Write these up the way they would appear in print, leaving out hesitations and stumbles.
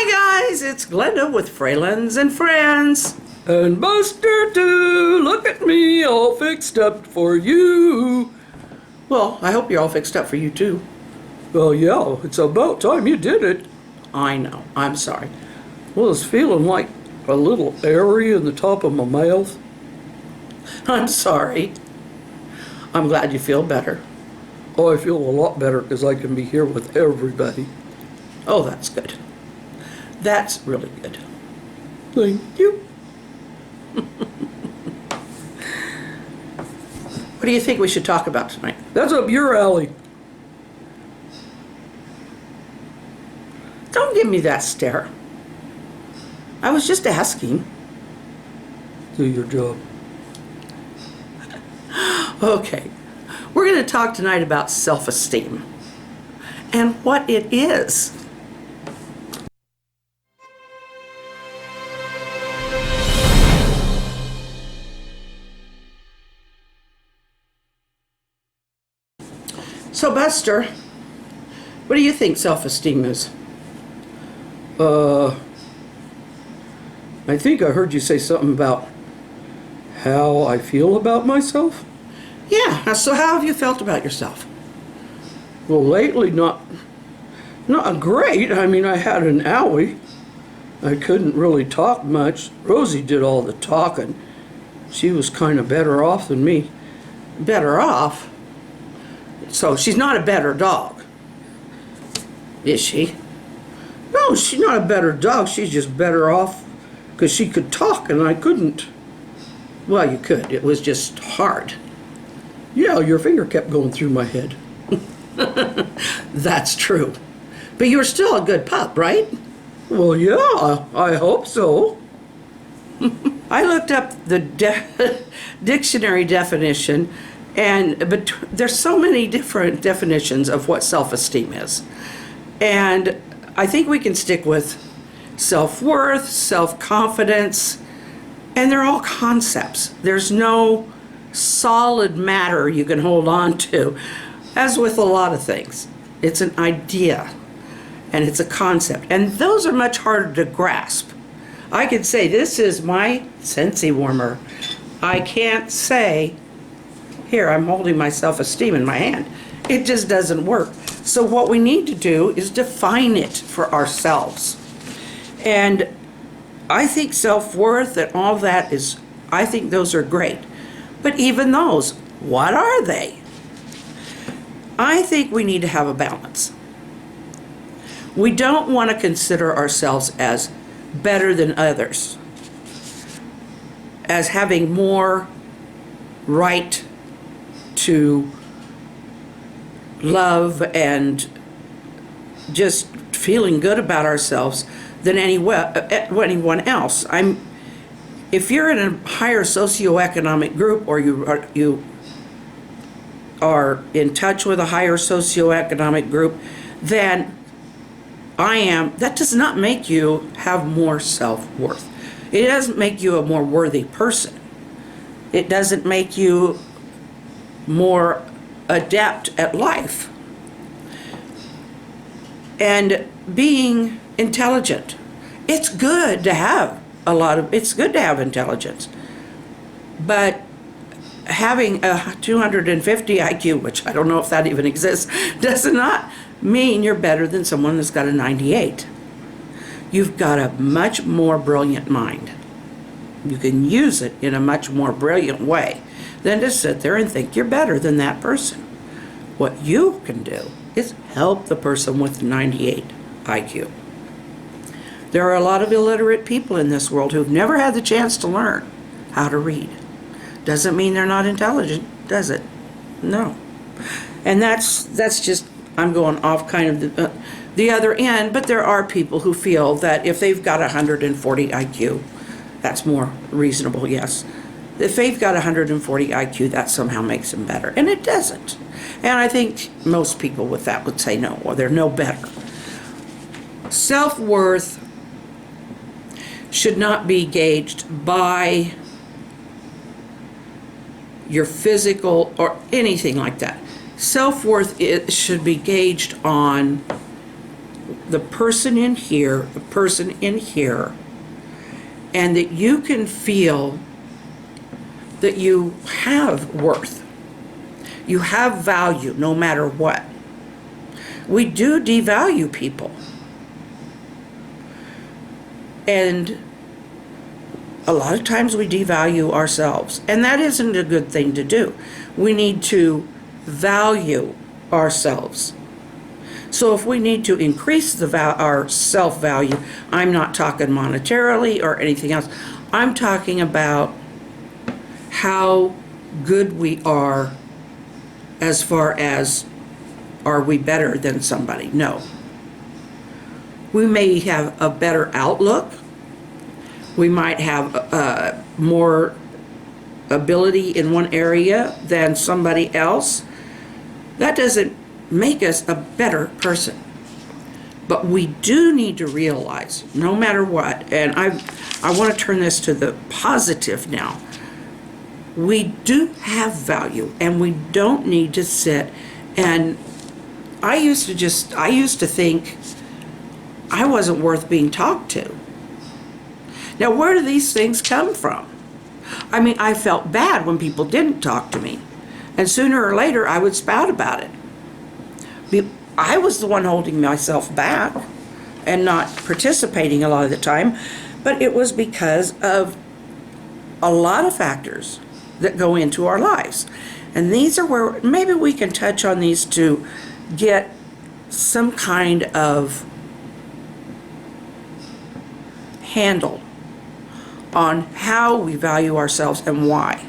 Hi guys, it's Glenda with Fralins and Friends. And Buster too. Look at me, all fixed up for you. Well, I hope you're all fixed up for you too. Well, yeah, it's about time you did it. I know, I'm sorry. Well, it's feeling like a little airy in the top of my mouth. I'm sorry. I'm glad you feel better. Oh, I feel a lot better because I can be here with everybody. Oh, that's good. That's really good. Thank you. What do you think we should talk about tonight? That's up your alley. Don't give me that stare. I was just asking. Do your job. Okay, we're going to talk tonight about self-esteem and what it is. So Buster, what do you think self-esteem is? I think I heard you say something about how I feel about myself. Yeah, so how have you felt about yourself? Well, lately, not great. I mean, I had an owie. I couldn't really talk much. Rosie did all the talking. She was kind of better off than me. Better off? So she's not a better dog, is she? No, she's not a better dog. She's just better off because she could talk and I couldn't. Well, you could. It was just hard. Yeah, your finger kept going through my head. That's true. But you were still a good pup, right? Well, yeah, I hope so. I looked up the dictionary definition, but there's so many different definitions of what self-esteem is. And I think we can stick with self-worth, self-confidence, and they're all concepts. There's no solid matter you can hold on to, as with a lot of things. It's an idea, and it's a concept, and those are much harder to grasp. I could say, this is my Scentsy warmer. I can't say, here, I'm holding my self-esteem in my hand. It just doesn't work. So what we need to do is define it for ourselves. And I think self-worth and all that is, I think those are great. But even those, what are they? I think we need to have a balance. We don't want to consider ourselves as better than others, as having more right to love and just feeling good about ourselves than anyone else. If you're in a higher socioeconomic group, or you are in touch with a higher socioeconomic group than I am, that does not make you have more self-worth. It doesn't make you a more worthy person. It doesn't make you more adept at life. And being intelligent, it's good to have intelligence, but having a 250 IQ, which I don't know if that even exists, does not mean you're better than someone that's got a 98. You've got a much more brilliant mind. You can use it in a much more brilliant way than to sit there and think you're better than that person. What you can do is help the person with 98 IQ. There are a lot of illiterate people in this world who've never had the chance to learn how to read. Doesn't mean they're not intelligent, does it? No. And that's just, I'm going off kind of the other end, but there are people who feel that if they've got 140 IQ, that's more reasonable, yes. If they've got 140 IQ, that somehow makes them better. And it doesn't. And I think most people with that would say no, or they're no better. Self-worth should not be gauged by your physical or anything like that. Self-worth should be gauged on the person in here, the person in here, and that you can feel that you have worth. You have value no matter what. We do devalue people. And a lot of times we devalue ourselves. And that isn't a good thing to do. We need to value ourselves. So if we need to increase our self-value, I'm not talking monetarily or anything else. I'm talking about how good we are as far as, are we better than somebody? No. We may have a better outlook. We might have more ability in one area than somebody else. That doesn't make us a better person. But we do need to realize, no matter what, and I want to turn this to the positive now, we do have value, and we don't need to sit and I used to think I wasn't worth being talked to. Now, where do these things come from? I mean, I felt bad when people didn't talk to me, and sooner or later I would spout about it. I was the one holding myself back and not participating a lot of the time, but it was because of a lot of factors that go into our lives. And these are where maybe we can touch on these to get some kind of handle on how we value ourselves and why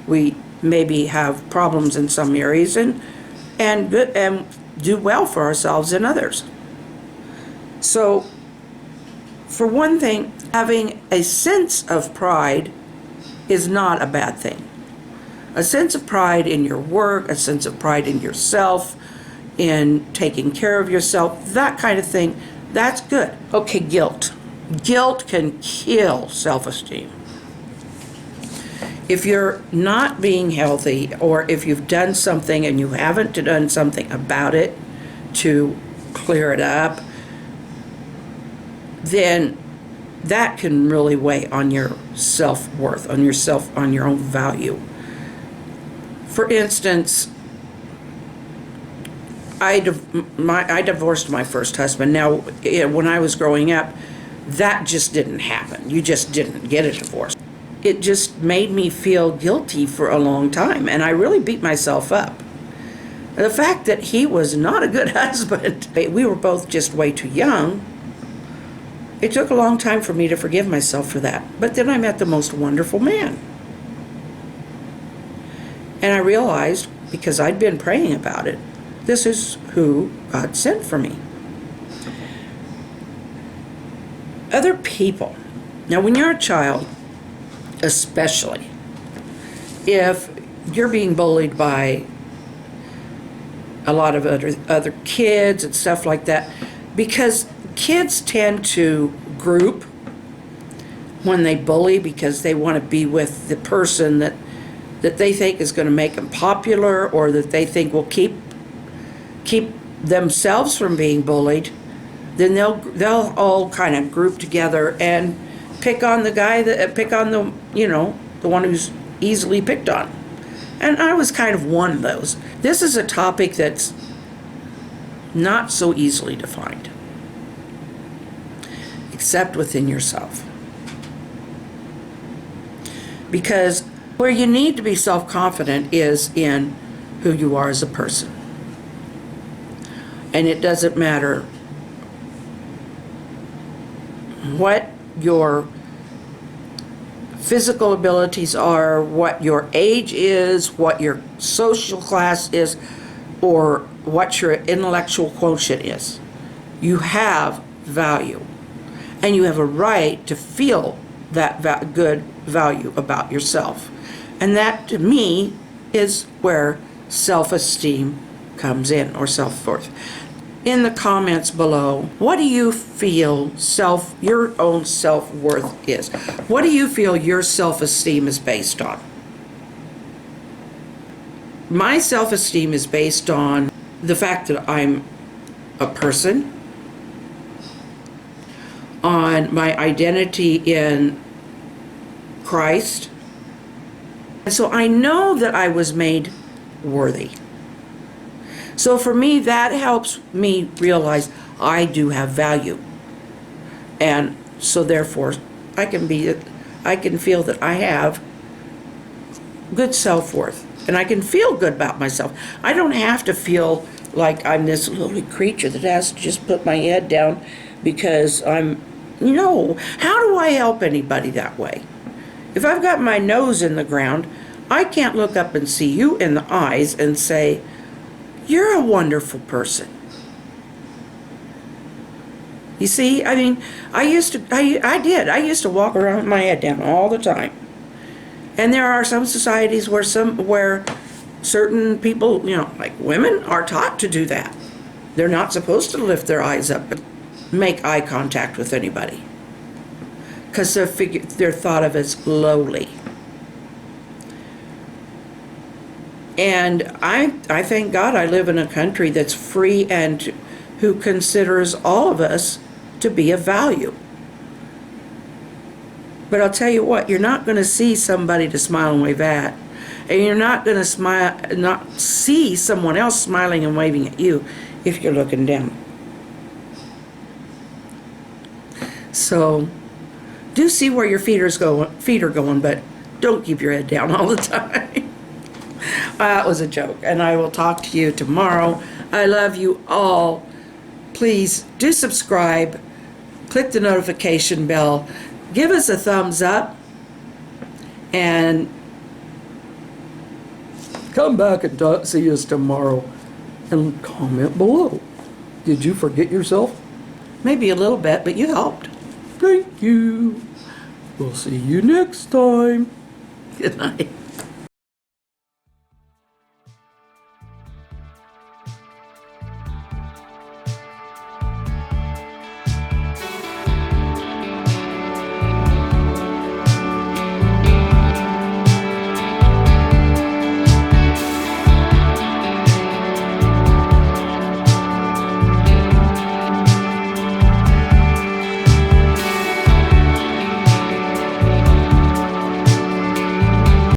we maybe have problems in some areas and do well for ourselves in others. So, for one thing, having a sense of pride is not a bad thing. A sense of pride in your work, a sense of pride in yourself, in taking care of yourself, that kind of thing, that's good. Okay, guilt. Guilt can kill self-esteem. If you're not being healthy, or if you've done something and you haven't done something about it to clear it up, then that can really weigh on your self-worth, on your own value. For instance, I divorced my first husband. Now, when I was growing up, that just didn't happen. You just didn't get a divorce. It just made me feel guilty for a long time, and I really beat myself up. The fact that he was not a good husband, we were both just way too young. It took a long time for me to forgive myself for that. But then I met the most wonderful man. And I realized, because I'd been praying about it, this is who God sent for me. Other people. Now, when you're a child, especially, if you're being bullied by a lot of other kids and stuff like that, because kids tend to group when they bully because they want to be with the person that they think is going to make them popular, or that they think will keep themselves from being bullied. Then they'll all kind of group together and pick on the one who's easily picked on. And I was kind of one of those. This is a topic that's not so easily defined, except within yourself. Because where you need to be self-confident is in who you are as a person. And it doesn't matter what your physical abilities are, what your age is, what your social class is, or what your intellectual quotient is. You have value, and you have a right to feel that good value about yourself. And that, to me, is where self-esteem comes in, or self-worth. In the comments below, what do you feel your own self-worth is? What do you feel your self-esteem is based on? My self-esteem is based on the fact that I'm a person, on my identity in Christ. And so I know that I was made worthy. So for me, that helps me realize I do have value. And so therefore, I can feel that I have good self-worth. And I can feel good about myself. I don't have to feel like I'm this little creature that has to just put my head down because no. How do I help anybody that way? If I've got my nose in the ground, I can't look up and see you in the eyes and say, you're a wonderful person. You see, I mean, I used to walk around with my head down all the time. And there are some societies where certain people, like women, are taught to do that. They're not supposed to lift their eyes up and make eye contact with anybody, because they're thought of as lowly. And I thank God I live in a country that's free and who considers all of us to be of value. But I'll tell you what, you're not going to see somebody to smile and wave at. And you're not going to not see someone else smiling and waving at you if you're looking down. So do see where your feet are going, but don't keep your head down all the time. That was a joke, and I will talk to you tomorrow. I love you all. Please do subscribe, click the notification bell, give us a thumbs up, and Come back and see us tomorrow and comment below. Did you forget yourself? maybe a little bit, but you helped. Thank you. We'll see you next time. Good night.